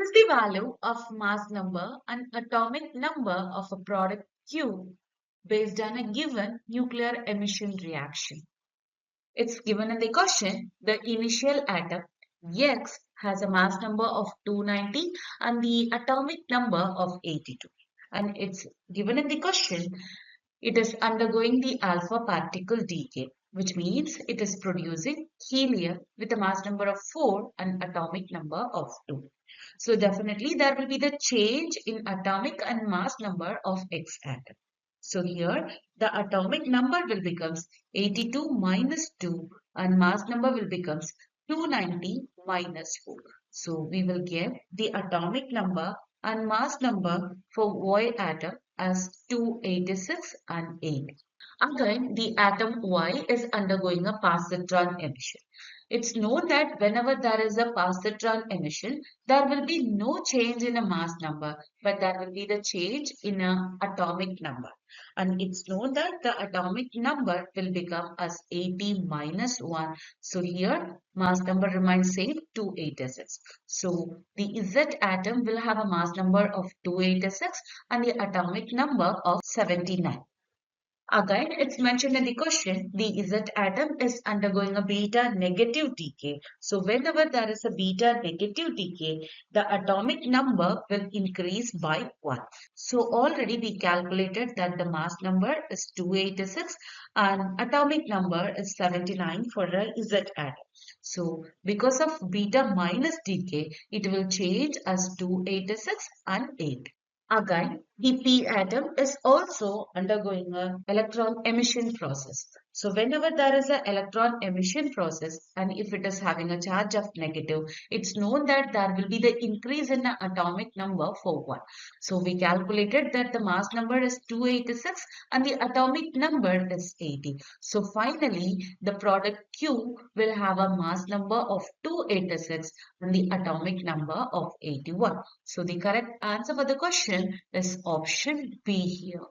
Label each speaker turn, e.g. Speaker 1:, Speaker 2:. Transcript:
Speaker 1: is the value of mass number and atomic number of a product Q based on a given nuclear emission reaction? It's given in the question. The initial atom X has a mass number of 290 and the atomic number of 82. And it's given in the question. It is undergoing the alpha particle decay, which means it is producing helium with a mass number of 4 and atomic number of 2. So definitely there will be the change in atomic and mass number of X atom. So here the atomic number will becomes 82 minus 2 and mass number will becomes 290 minus 4. So we will get the atomic number and mass number for Y atom as 286 and 8. Again, the atom Y is undergoing a positron emission. It's known that whenever there is a positron emission, there will be no change in a mass number, but there will be the change in an atomic number. And it's known that the atomic number will become as 80 minus 1. So here, mass number remains same, 286. So the Z atom will have a mass number of 286 and the atomic number of 79. Again, it's mentioned in the question, the Z atom is undergoing a beta negative decay. So whenever there is a beta negative decay, the atomic number will increase by 1. So already we calculated that the mass number is 286 and atomic number is 79 for the Z atom. So because of beta minus decay, it will change as 286 and 8. Again, the P atom is also undergoing an electron emission process. So whenever there is an electron emission process and if it is having a charge of negative, it's known that there will be the increase in the atomic number for 1. So we calculated that the mass number is 286 and the atomic number is 80. So finally, the product Q will have a mass number of 286 and the atomic number of 81. So the correct answer for the question is option B here.